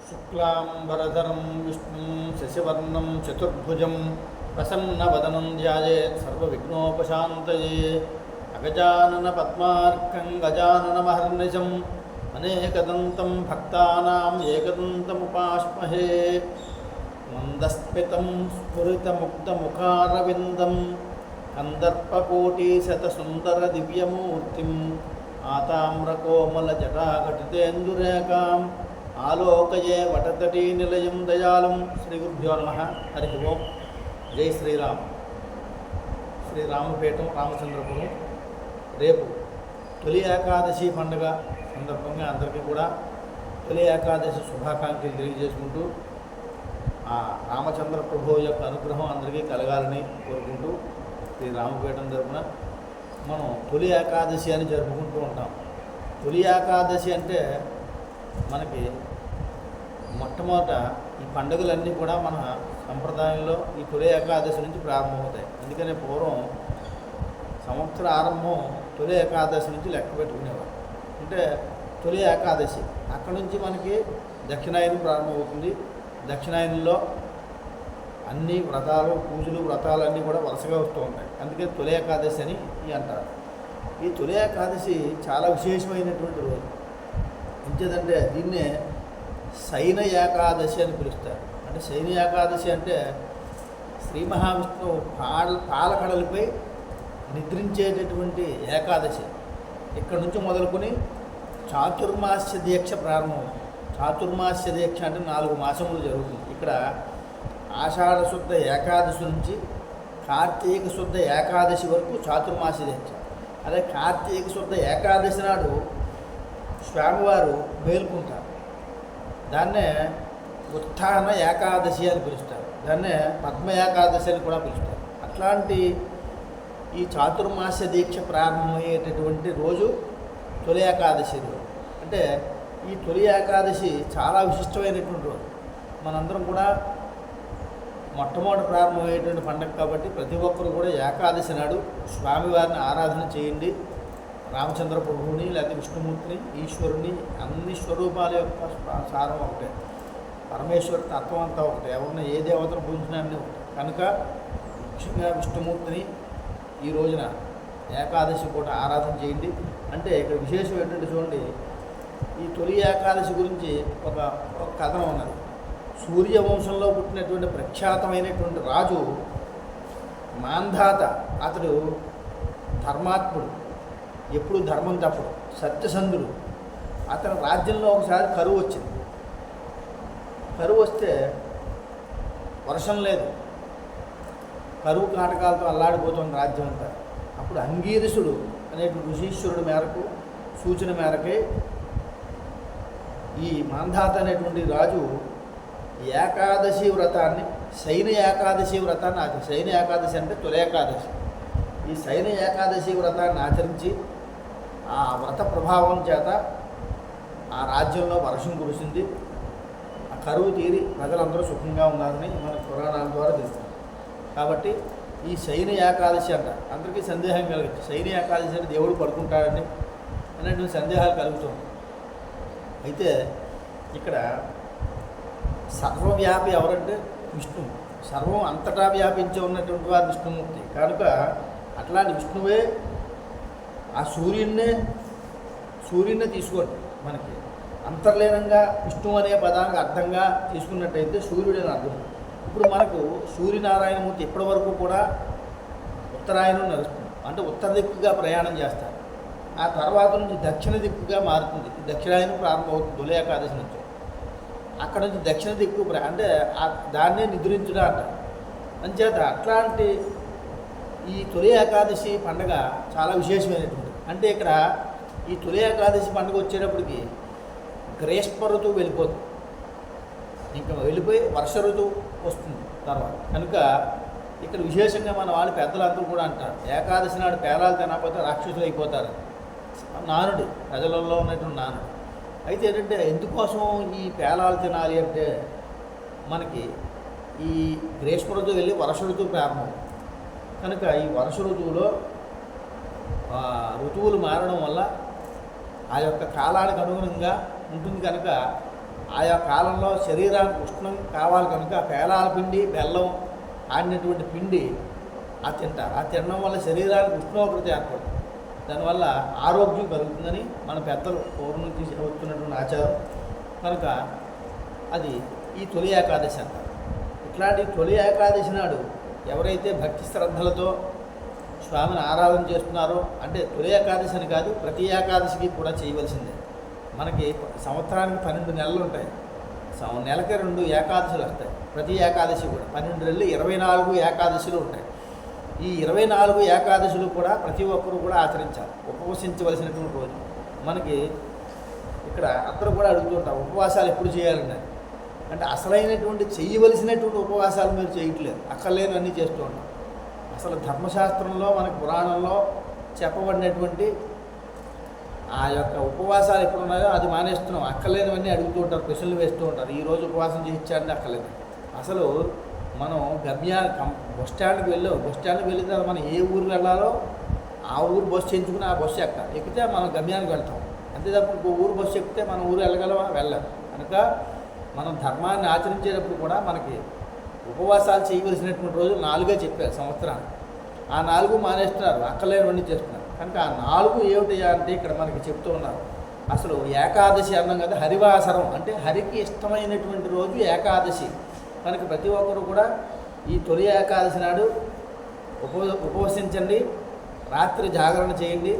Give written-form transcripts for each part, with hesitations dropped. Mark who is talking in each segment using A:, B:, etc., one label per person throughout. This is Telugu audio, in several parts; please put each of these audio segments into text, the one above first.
A: शुक्लांबरधरं विष्णुं शशिवर्णं चतुर्भुजं प्रसन्नवदनं ध्यायेत् सर्वविघ्नोपशान्तये। अगजाननपद्मार्कं गजाननमहर्निशम् अनेकदन्तं भक्तानाम् एकदन्तमुपास्महे। मन्दस्मितं स्फुरितमुग्धमुखारविन्दं कन्दर्पकोटिशतसुन्दरदिव्यमूर्तिम् आताम्रकोमलजटाघटितेन्दुरेखाम् आलोकये वटतटीनिलयं दयालं। श्रीगुरुभ्यो नमः। हरि ओं। जय श्रीराम। శ్రీరామపేటం రామచంద్రపురం రేపు తొలి ఏకాదశి పండుగ సందర్భంగా అందరికీ కూడా తొలి ఏకాదశి శుభాకాంక్షలు తెలియజేసుకుంటూ ఆ రామచంద్ర ప్రభువు యొక్క అనుగ్రహం అందరికీ కలగాలని కోరుకుంటూ శ్రీరామపేటం తరపున మనం తొలి ఏకాదశి అని జరుపుకుంటూ ఉంటాం. తొలి ఏకాదశి అంటే మనకి మొట్టమొదట ఈ పండుగలన్నీ కూడా మన సంప్రదాయంలో ఈ తొలి ఏకాదశి నుంచి ప్రారంభమవుతాయి. అందుకనే పూర్వం సంవత్సర ఆరంభం తొలి ఏకాదశి నుంచి లెక్క పెట్టుకునేవారు. అంటే తొలి ఏకాదశి అక్కడ నుంచి మనకి దక్షిణాయనం ప్రారంభమవుతుంది. దక్షిణాయనంలో అన్ని వ్రతాలు పూజలు వ్రతాలన్నీ కూడా వరుసగా వస్తూ ఉంటాయి. అందుకే తొలి ఏకాదశి అని అంటారు. ఈ తొలి ఏకాదశి చాలా విశేషమైనటువంటి రోజు. ఎంచేదంటే దీన్నే శయన ఏకాదశి అని పిలుస్తారు. అంటే శయన ఏకాదశి అంటే శ్రీ మహావిష్ణువు పాలకడలపై నిద్రించేటటువంటి ఏకాదశి. ఇక్కడ నుంచి మొదలుకొని చాతుర్మాస్య దీక్ష ప్రారంభం. చాతుర్మాస్య దీక్ష అంటే 4 మాసములు జరుగుతుంది. ఇక్కడ ఆషాఢ శుద్ధ ఏకాదశి నుంచి కార్తీక శుద్ధ ఏకాదశి వరకు చాతుర్మాస్య దీక్ష. అదే కార్తీక శుద్ధ ఏకాదశి నాడు స్వామివారు మేలుకుంటారు. దాన్నే ఉత్థాన ఏకాదశి అని పిలుస్తారు. దాన్నే పద్మ ఏకాదశి అని కూడా పిలుస్తారు. అట్లాంటి ఈ చాతుర్మాస్య దీక్ష ప్రారంభమయ్యేటటువంటి రోజు తొలి ఏకాదశి రోజు. అంటే ఈ తొలి ఏకాదశి చాలా విశిష్టమైనటువంటి రోజు. మనందరం కూడా మొట్టమొదటి ప్రారంభమయ్యేటువంటి పండుగ కాబట్టి ప్రతి ఒక్కరు కూడా ఏకాదశి నాడు స్వామివారిని ఆరాధన చేయండి. రామచంద్ర ప్రభువుని లేకపోతే విష్ణుమూర్తిని ఈశ్వరుని అన్ని స్వరూపాల యొక్క సారం ఒకటే. పరమేశ్వర తత్వం అంతా ఒకటే. ఎవరిని ఏ దేవతను పూజించినా అన్నీ ఒకటే. కనుక ముఖ్యంగా విష్ణుమూర్తిని ఈ రోజున ఏకాదశి పూట ఆరాధన చేయండి. అంటే ఇక్కడ విశేషం ఏంటంటే చూడండి, ఈ తొలి ఏకాదశి గురించి ఒక కథనం ఉన్నది. సూర్యవంశంలో పుట్టినటువంటి ప్రఖ్యాతమైనటువంటి రాజు మాంధాత. అతడు ధర్మాత్ముడు, ఎప్పుడు ధర్మం తప్పడు, సత్యసంధుడు. అతని రాజ్యంలో ఒకసారి కరువు వచ్చింది. కరువు వస్తే వర్షం లేదు, కరువు కాటకాలతో అల్లాడిపోతున్న రాజ్యం అంతా. అప్పుడు అంగీరసుడు అనేటువంటి ఋషీశ్వరుడు మేరకు సూచన మేరకే ఈ మాంధాత అనేటువంటి రాజు ఏకాదశి వ్రతాన్ని శయన ఏకాదశి వ్రతాన్ని శయన ఏకాదశి అంటే తొలి ఏకాదశి. ఈ శయన ఏకాదశి వ్రతాన్ని ఆచరించి ఆ వ్రత ప్రభావం చేత ఆ రాజ్యంలో వర్షం కురిసింది. ఆ కరువు తీరి ప్రజలందరూ సుఖంగా ఉన్నారని మన పురాణాల ద్వారా తెలుస్తుంది. కాబట్టి ఈ శయన ఏకాదశి అంట అందరికీ సందేహం కలుగుతుంది. శయన ఏకాదశి అంటే దేవుడు పడుకుంటాడని అనేటువంటి సందేహాలు కలుగుతుంది. అయితే ఇక్కడ సర్వవ్యాపి ఎవరంటే విష్ణువు. సర్వం అంతటా వ్యాపించి ఉన్నటువంటి వారు విష్ణుమూర్తి. కనుక అట్లాంటి విష్ణువే ఆ సూర్యున్నే తీసుకోండి. మనకి అంతర్లీనంగా విష్ణువు అనే పదానికి అర్థంగా తీసుకున్నట్టయితే సూర్యుడు అని అర్థం. ఇప్పుడు మనకు సూర్యనారాయణమూర్తి ఇప్పటి వరకు కూడా ఉత్తరాయణం నడుస్తుంది. అంటే ఉత్తర దిక్కుగా ప్రయాణం చేస్తారు. ఆ తర్వాత నుంచి దక్షిణ దిక్కుగా మారుతుంది. దక్షిణాయనం ప్రారంభమవుతుంది తొలి ఏకాదశి నుంచి. అక్కడ నుంచి దక్షిణ దిక్కు అంటే దాన్నే నిద్రించుడా అంటారు. అంచేత అట్లాంటి ఈ తొలి ఏకాదశి పండుగ చాలా విశేషమైనటువంటి. అంటే ఇక్కడ ఈ తొలి ఏకాదశి పండుగ వచ్చేటప్పటికి గ్రీష్మ ఋతువు వెళ్ళిపోతుంది. ఇంకా వెళ్ళిపోయి వర్ష ఋతువు వస్తుంది తర్వాత. కనుక ఇక్కడ విశేషంగా మన వాళ్ళు పెద్దలందరూ కూడా అంటారు, ఏకాదశి నాడు పేలాలు తినకపోతే రాక్షసులు అయిపోతారు. నానుడు ప్రజలలో ఉన్నటువంటి నానుడు. అయితే ఏంటంటే ఎందుకోసం ఈ పేలాలు తినాలి అంటే మనకి ఈ గ్రీష్మ ఋతువు వెళ్ళి వర్ష ఋతువు ప్రారంభం. కనుక ఈ వర్ష ఋతువులో ఋతువులు మారడం వల్ల ఆ యొక్క కాలానికి అనుగుణంగా ఉంటుంది. కనుక ఆయా కాలంలో శరీరానికి ఉష్ణం కావాలి కనుక పేలాల పిండి బెల్లం ఆడినటువంటి పిండి తింటారు. తినడం వల్ల శరీరానికి ఉష్ణోగ్రత ఏర్పడుతుంది. దానివల్ల ఆరోగ్యం కలుగుతుందని మన పెద్దలు పూర్వం నుంచి వస్తున్నటువంటి ఆచారం కనుక అది ఈ తొలి ఏకాదశి అంటారు. ఇట్లాంటి తొలి ఏకాదశి నాడు ఎవరైతే భక్తి శ్రద్ధలతో స్వామిని ఆరాధన చేస్తున్నారో, అంటే తొలి ఏకాదశి అని కాదు, ప్రతి ఏకాదశికి కూడా చేయవలసిందే. మనకి సంవత్సరానికి 12 నెలలు ఉంటాయి. నెలకి 2 ఏకాదశులు వస్తాయి. ప్రతి ఏకాదశి కూడా 12 నెలలు 24 ఏకాదశులు ఉంటాయి. ఈ 24 ఏకాదశులు కూడా ప్రతి ఒక్కరూ కూడా ఆచరించాలి. ఉపవసించవలసినటువంటి రోజు. మనకి ఇక్కడ అందరూ కూడా అడుగుతుంటారు ఉపవాసాలు ఎప్పుడు చేయాలన్నారు. అంటే అసలైనటువంటి చేయవలసినటువంటి ఉపవాసాలు మీరు చేయట్లేదు, అక్కర్లేనివన్నీ చేస్తూ ఉంటాం. అసలు ధర్మశాస్త్రంలో మనకి పురాణంలో చెప్పబడినటువంటి ఆ యొక్క ఉపవాసాలు ఎప్పుడు ఉన్నాయో అది మానేస్తున్నాం. అక్కర్లేనివన్నీ అడుగుతూ ఉంటారు, ప్రశ్నలు వేస్తూ ఉంటారు. ఈరోజు ఉపవాసం చేయించాలని అక్కర్లేదు. అసలు మనం బస్ స్టాండ్కి వెళ్ళిన తర్వాత మనం ఏ ఊరు వెళ్ళాలో ఆ ఊరు బస్సు ఎంచుకుని ఆ బస్సు ఎక్కితే మనం గమ్యానికి వెళ్తాం. అంతే తప్ప ఇంకో ఊరు బస్సు ఎక్కితే మన ఊరు వెళ్ళగలమా? వెళ్ళాం. కనుక మనం ధర్మాన్ని ఆచరించేటప్పుడు కూడా మనకి ఉపవాసాలు చేయవలసినటువంటి రోజు 4గా చెప్పారు సంవత్సరాన్ని. ఆ 4 మానేస్తున్నారు, అక్కర్లేనివన్నీ చేస్తున్నారు. కనుక ఆ 4 ఏమిటయ్యా అంటే ఇక్కడ మనకి చెప్తూ ఉన్నారు. అసలు ఏకాదశి అన్నాం కదా, హరివాసరం అంటే హరికి ఇష్టమైనటువంటి రోజు ఏకాదశి. కనుక ప్రతి ఒక్కరు కూడా ఈ తొలి ఏకాదశి నాడు ఉపవసించండి, రాత్రి జాగరణ చేయండి,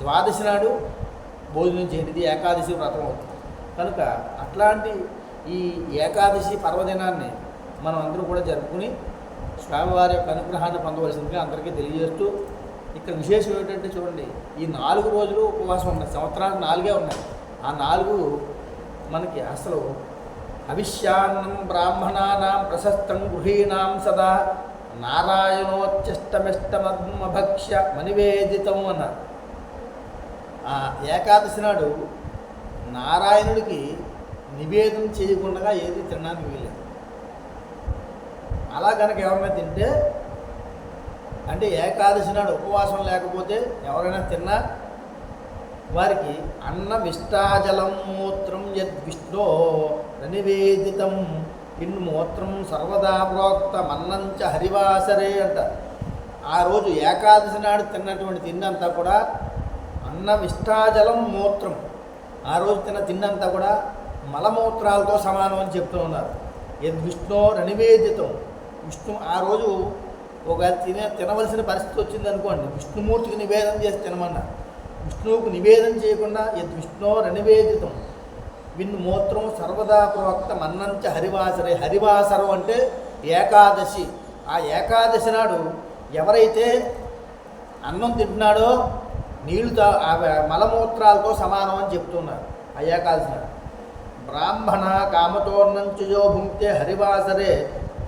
A: ద్వాదశి నాడు భోజనం చేయండి. ఇది ఏకాదశి వ్రతం అవుతుంది. కనుక అట్లాంటి ఈ ఏకాదశి పర్వదినాన్ని మనం అందరూ కూడా జరుపుకుని స్వామివారి యొక్క అనుగ్రహాన్ని పొందవలసిందిగా అందరికీ తెలియజేస్తూ, ఇక్కడ విశేషం ఏమిటంటే చూడండి, ఈ 4 రోజులు ఉపవాసం ఉన్నాయి. సంవత్సరానికి 4 ఉన్నాయి. ఆ 4 మనకి అసలు అవిశ్యాన్నం బ్రాహ్మణానాం ప్రశస్తం గృహీణాం సదా నారాయణోచ్చష్టమిష్టమభక్ష్య మనివేదితం అన్నారు. ఆ ఏకాదశి నాడు నారాయణుడికి నివేదన చేయకుండా ఏది తినడానికి వీలేదు. అలా కనుక ఎవరైనా తింటే, అంటే ఏకాదశి నాడు ఉపవాసం లేకపోతే ఎవరైనా తిన్నా వారికి అన్న విష్టాజలం మూత్రం యద్విష్ణో నివేదితం ఇన్ మూత్రం సర్వదా ప్రోక్త మన్నంచ హరివాసరే అంట. ఆ రోజు ఏకాదశి నాడు తిన్నటువంటి తిన్నంతా కూడా అన్న విష్టాజలం మూత్రం, ఆ రోజు తిన్నంతా కూడా మలమూత్రాలతో సమానం అని చెప్తూ ఉన్నారు. యద్విష్ణో నివేదితం, విష్ణు ఆ రోజు ఒక తినవలసిన పరిస్థితి వచ్చింది అనుకోండి, విష్ణుమూర్తికి నివేదన చేసి తినమన్నారు. విష్ణువుకు నివేదన చేయకుండా యద్విష్ణో నివేదితం విన్ మూత్రం సర్వదా ప్రోక్త మన్నంచ హరివాసరే. హరివాసరం అంటే ఏకాదశి. ఆ ఏకాదశి నాడు ఎవరైతే అన్నం తింటున్నాడో నీళ్లు మలమూత్రాలతో సమానం అని చెప్తున్నారు. ఆ ఏకాదశి నాడు బ్రాహ్మణ కామతోర్ణంచయో భుంక్తే హరివాసరే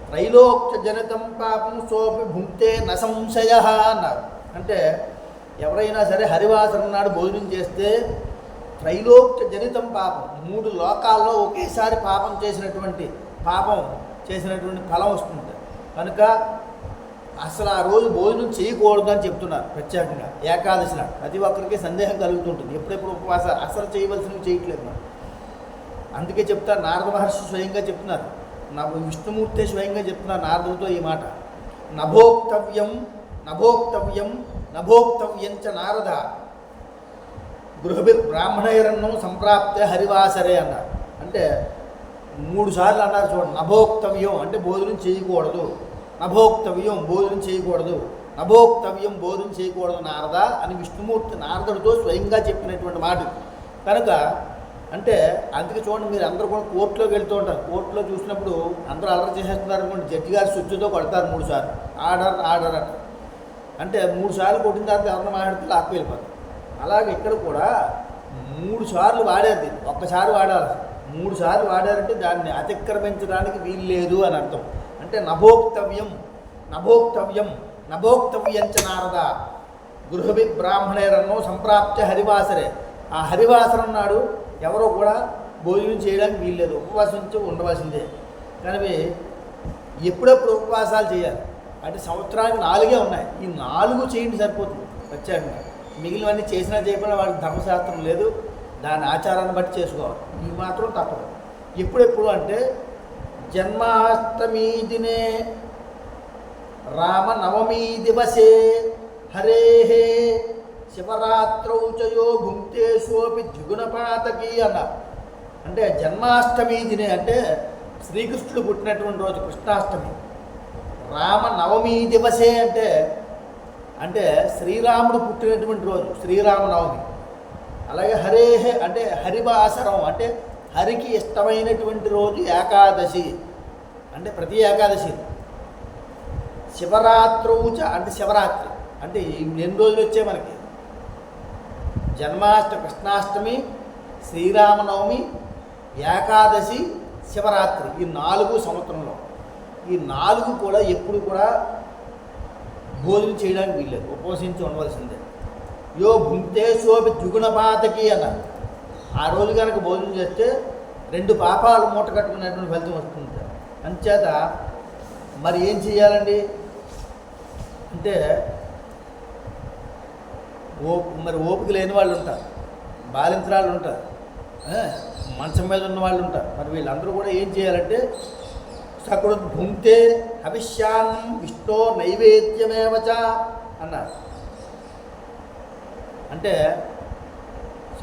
A: త్రైలోక్య జనితం పాపం సోపి భుంక్తే న సంశయ అన్నారు. అంటే ఎవరైనా సరే హరివాసరం నాడు భోజనం చేస్తే త్రైలోక్య జనితం పాపం, 3 లోకాల్లో ఒకేసారి పాపం చేసినటువంటి ఫలం వస్తుంది. కనుక అసలు ఆ రోజు భోజనం చేయకూడదు అని చెప్తున్నారు ప్రత్యేకంగా ఏకాదశి నాడు. ప్రతి ఒక్కరికి సందేహం కలుగుతుంటుంది, ఎప్పుడెప్పుడు ఉపవాసాలు అసలు చేయవలసినవి చేయట్లేదు మనం. అందుకే చెప్తారు, నారద మహర్షి స్వయంగా చెప్తున్నారు, విష్ణుమూర్తి స్వయంగా చెప్తున్నారు నారదుడితో ఈ మాట, నభోక్తవ్యం నభోక్తవ్యం నభోక్తవ్యంచ నారద గృహభిర్ బ్రాహ్మణైరన్నం సంప్రాప్తే హరివాసరే అన్నారు. అంటే 3 సార్లు అన్నారు చూడండి. నభోక్తవ్యం అంటే భోజనం చేయకూడదు, నభోక్తవ్యం భోజనం చేయకూడదు, నభోక్తవ్యం భోజనం చేయకూడదు నారద అని విష్ణుమూర్తి నారదుడితో స్వయంగా చెప్పినటువంటి మాట. కనుక అంటే అందుకే చూడండి, మీరు అందరూ కూడా కోర్టులోకి వెళ్తూ ఉంటారు. కోర్టులో చూసినప్పుడు అందరూ అల్లరి చేసేస్తున్నారు అనుకోండి, జడ్జి గారు స్విచ్తో కొడతారు 3 సార్లు, ఆర్డర్ ఆర్డర్ అంట. అంటే 3 సార్లు కొట్టిన తర్వాత ఎవరిని మాట్లాడితే లాక్కు వెళ్ళిపోతారు. అలాగే ఇక్కడ కూడా 3 సార్లు వాడారు, ఒక్కసారి వాడాలి. 3 సార్లు వాడారంటే దాన్ని అతిక్రమించడానికి వీలు లేదు అని అర్థం. అంటే నభోక్తవ్యం నభోక్తవ్యం నభోక్తవ్యంచ నారద గృహభి బ్రాహ్మణేరన్నో సంప్రాప్త్య హరివాసరే. ఆ హరివాసరం నాడు ఎవరో కూడా భోజనం చేయడానికి వీల్లేదు, ఉపవాసించి ఉండవలసిందే. కానీ ఎప్పుడెప్పుడు ఉపవాసాలు చేయాలి అంటే సంవత్సరానికి 4 ఉన్నాయి. ఈ 4 చేయండి సరిపోతుంది ప్రత్యేకంగా. మిగిలినవన్నీ చేసినా చేయకుండా వాడికి ధర్మశాస్త్రం లేదు, దాని ఆచారాన్ని బట్టి చేసుకోవాలి. ఇవి మాత్రం తప్పదు. ఎప్పుడెప్పుడు అంటే జన్మాష్టమి దినే రామనవమీ దివసే హరే శివరాత్రౌ చయో భుంక్తేషోపి ద్విగుణపాతకి అన్నారు. అంటే జన్మాష్టమి దినే అంటే శ్రీకృష్ణుడు పుట్టినటువంటి రోజు కృష్ణాష్టమి. రామనవమీ దివసే అంటే అంటే శ్రీరాముడు పుట్టినటువంటి రోజు శ్రీరామనవమి. అలాగే హరేహే అంటే హరివాసరం అంటే హరికి ఇష్టమైనటువంటి రోజు ఏకాదశి అంటే ప్రతి ఏకాదశి. శివరాత్రౌచ అంటే శివరాత్రి అంటే ఎన్ని రోజులు వచ్చాయి మనకి? కృష్ణాష్టమి, శ్రీరామనవమి, ఏకాదశి, శివరాత్రి. ఈ 4 సంవత్సరంలో ఈ 4 కూడా ఎప్పుడు కూడా భోజనం చేయడానికి వీల్లేదు, ఉపవసించి ఉండవలసిందే. యో భుంక్తే శోభి ద్విగుణపాతకి అన్నారు. ఆ రోజు కనుక భోజనం చేస్తే 2 పాపాలు మూట కట్టుకునేటువంటి ఫలితం వస్తుంది. అంచేత మరి ఏం చేయాలండి అంటే ఓపిక లేని వాళ్ళు ఉంటారు, బాలింతరాళ్ళు ఉంటారు, మంచం మీద ఉన్న వాళ్ళు ఉంటారు. మరి వీళ్ళందరూ కూడా ఏం చేయాలంటే సకృత్ భుంక్తే హవిష్యాన్నం విష్ణో నైవేద్యమేవచ అన్నారు. అంటే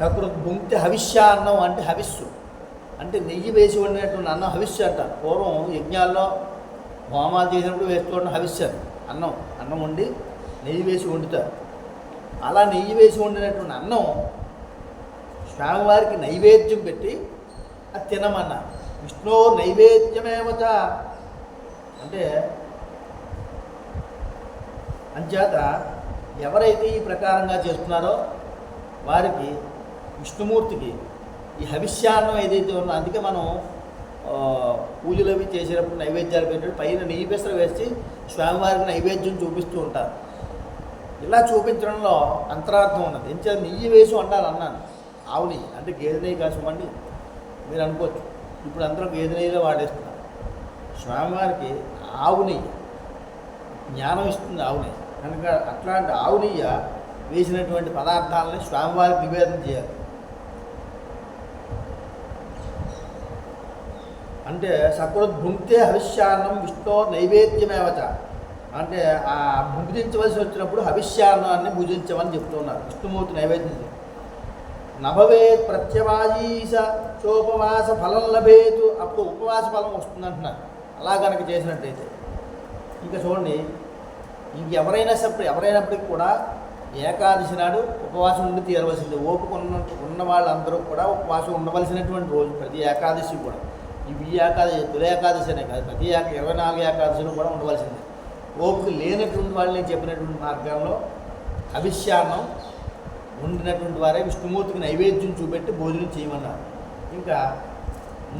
A: సకృత్ భుంక్తే హవిష్యాన్నం అంటే హవిస్సు అంటే నెయ్యి వేసి వండినటువంటి అన్నం హవిస్సు అంటారు. పూర్వం యజ్ఞాల్లో హోమాలు చేసినప్పుడు వేసుకోవడం హవిస్సు అన్నం వండి నెయ్యి వేసి వండుతారు. అలా నెయ్యి వేసి వండినటువంటి అన్నం స్వామివారికి నైవేద్యం పెట్టి అది తినమన్నారు. విష్ణు నైవేద్యమేవచ అంటే అంచేత ఎవరైతే ఈ ప్రకారంగా చేస్తున్నారో వారికి విష్ణుమూర్తికి ఈ హవిష్యాన్నం ఏదైతే ఉందో, అందుకే మనం పూజలు అవి చేసేటప్పుడు నైవేద్యాలు పెట్టినప్పుడు పైన నెయ్యి పెసర వేసి స్వామివారికి నైవేద్యం చూపిస్తూ ఉంటారు. ఇలా చూపించడంలో అంతరార్థం ఉన్నది. ఎంచేత నెయ్యి వేసి వండాలి అన్నాను. ఆవు నెయ్యి అంటే గేదె నెయ్యి కాసమండి మీరు అనుకోవచ్చు. ఇప్పుడు అందరూ గేదె నెయ్యిలో వాడేస్తున్నారు. స్వామివారికి ఆవు నెయ్యి జ్ఞానం ఇస్తుంది ఆవు నెయ్యి కనుక అట్లాంటి ఆవు నెయ్యి వేసినటువంటి పదార్థాలని స్వామివారికి నివేదన చేయాలి. అంటే సకృత్ భుంక్తే హవిష్యాన్నం విష్ణో నైవేద్యమేవచ అంటే ఆ భుజించవలసి వచ్చినప్పుడు హవిష్యాన్నాన్ని భుజించమని చెప్తున్నారు. విష్ణుమూర్తి నైవేద్యం నభవేత్ ప్రత్యవాయీస చోపవాస ఫలం లభేతు అప్పుడు ఉపవాస ఫలం వస్తుందంటున్నారు. అలా కనుక చేసినట్టయితే ఇంకా చూడండి, ఎవరైనప్పటికీ కూడా ఏకాదశి నాడు ఉపవాసం ఉండి తీరవలసింది. ఓపిక ఉన్న వాళ్ళందరూ కూడా ఉపవాసం ఉండవలసినటువంటి రోజు ప్రతి ఏకాదశి కూడా. ఈ ఏకాదశి తొలి ఏకాదశి అనే కాదు, ప్రతి 24 ఏకాదశిలో కూడా ఉండవలసిందే. ఓపిక లేనటువంటి వాళ్ళు నేను చెప్పినటువంటి మార్గంలో అభిష్యాన్నం ఉండినటువంటి వారే విష్ణుమూర్తికి నైవేద్యం చూపెట్టి భోజనం చేయమన్నారు. ఇంకా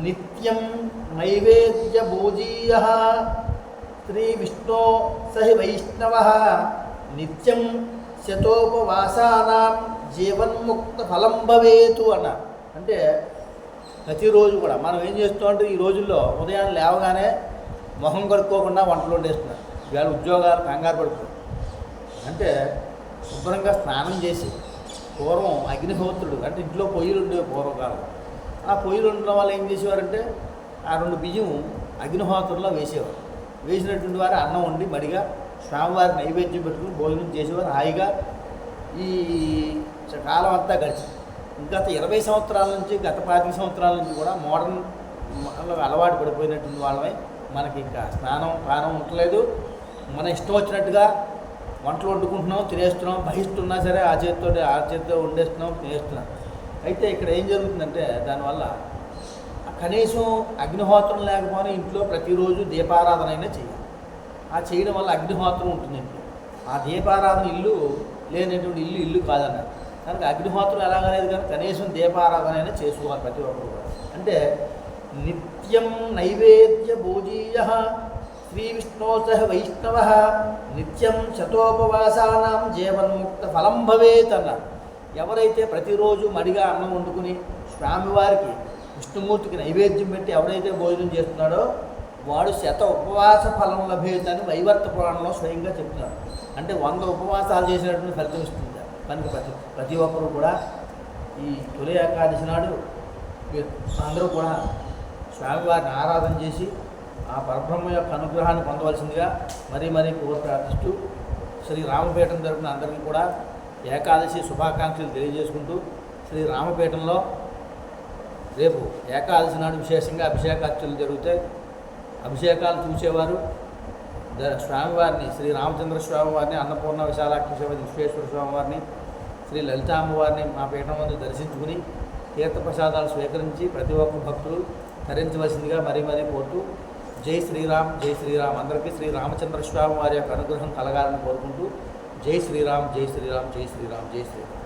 A: నిత్యం నైవేద్య భోజీయ శ్రీ విష్ణు సహి వైష్ణవ నిత్యం శతోపవాసానాం జీవన్ముక్త ఫలం భవేతు అన్నారు. అంటే ప్రతిరోజు కూడా మనం ఏం చేస్తామంటే ఈ రోజుల్లో ఉదయాన్నే లేవగానే మొహం కడుక్కోకుండా వంటలు వండేస్తున్నారు. ఇవాళ ఉద్యోగాలు కంగారు పడుతుంది. అంటే శుభ్రంగా స్నానం చేసి పూర్వం అగ్నిహోత్రుడు అంటే ఇంట్లో పొయ్యిలు ఉండేవి పూర్వకాలం. ఆ పొయ్యిలు ఉండడం వల్ల ఏం చేసేవారంటే ఆ 2 బియ్యం అగ్నిహోత్రంలో వేసేవారు. వేసినటువంటి వారు అన్నం వండి మడిగా స్వామివారి నైవేద్యం పెట్టుకుని భోజనం చేసేవారు. హాయిగా ఈ కాలం అంతా గడిచి గత 20 సంవత్సరాల నుంచి గత 25 సంవత్సరాల నుంచి కూడా మోడర్న్ అలవాటు పడిపోయినటువంటి వాళ్ళమే. మనకి ఇంకా స్నానం పానం ఉండలేదు. మన ఇష్టం వచ్చినట్టుగా వంటలు వండుకుంటున్నాం, తినేస్తున్నాం, బహిస్తున్నా సరే ఆ చేతితో వండేస్తున్నాం, తినేస్తున్నాం. అయితే ఇక్కడ ఏం జరుగుతుందంటే దానివల్ల కనీసం అగ్నిహోత్రం లేకపోయినా ఇంట్లో ప్రతిరోజు దీపారాధన అయినా చేయాలి. ఆ చేయడం వల్ల అగ్నిహోత్రం ఉంటుంది ఇంట్లో. ఆ దీపారాధన ఇల్లు లేనటువంటి ఇల్లు కాదన్నారు. కనుక అగ్నిహోత్రం ఎలాగనేది కానీ కనీసం దీపారాధన అయినా చేసుకోవాలి ప్రతి ఒక్కరు కూడా. అంటే నిత్యం నైవేద్య భోజీయ శ్రీ విష్ణు సహ వైష్ణవ నిత్యం శతోపవాసానాం జీవన్ముక్త ఫలం భవేత్ అన్నారు. ఎవరైతే ప్రతిరోజు మడిగా అన్నం వండుకుని స్వామివారికి విష్ణుమూర్తికి నైవేద్యం పెట్టి ఎవరైతే భోజనం చేస్తున్నాడో వాడు ఉపవాస ఫలం లభేతని వైవర్త పురాణంలో స్వయంగా చెప్తున్నారు. అంటే 100 ఉపవాసాలు చేసినటువంటి ఫలితం ఇస్తుంది. కనుక ప్రతి ఒక్కరూ కూడా ఈ తొలి ఏకాదశి నాడు అందరూ కూడా స్వామివారిని ఆరాధన చేసి ఆ పరబ్రహ్మ యొక్క అనుగ్రహాన్ని పొందవలసిందిగా మరీ ప్రార్థిస్తూ శ్రీ రామపీఠం తరపున అందరికీ కూడా ఏకాదశి శుభాకాంక్షలు తెలియజేసుకుంటూ శ్రీ రామపీఠంలో రేపు ఏకాదశి నాడు విశేషంగా అభిషేకార్చనలు జరుగుతాయి. అభిషేకాలు చూసేవారు స్వామివారిని శ్రీ రామచంద్ర స్వామివారిని, అన్నపూర్ణ విశాలాక్షి సమేత విశ్వేశ్వర స్వామివారిని, శ్రీ లలితామ్మవారిని మా పీఠం ముందు దర్శించుకుని తీర్థప్రసాదాలు స్వీకరించి ప్రతి ఒక్క భక్తులు ధరించవలసిందిగా మరీ కోరుతూ జై శ్రీరామ్, జై శ్రీరామ్. అందరికీ శ్రీ రామచంద్ర స్వామి వారి యొక్క అనుగ్రహం కలగాలని కోరుకుంటూ జై శ్రీరామ్, జై శ్రీరామ్, జై శ్రీరామ్, జై శ్రీరామ్.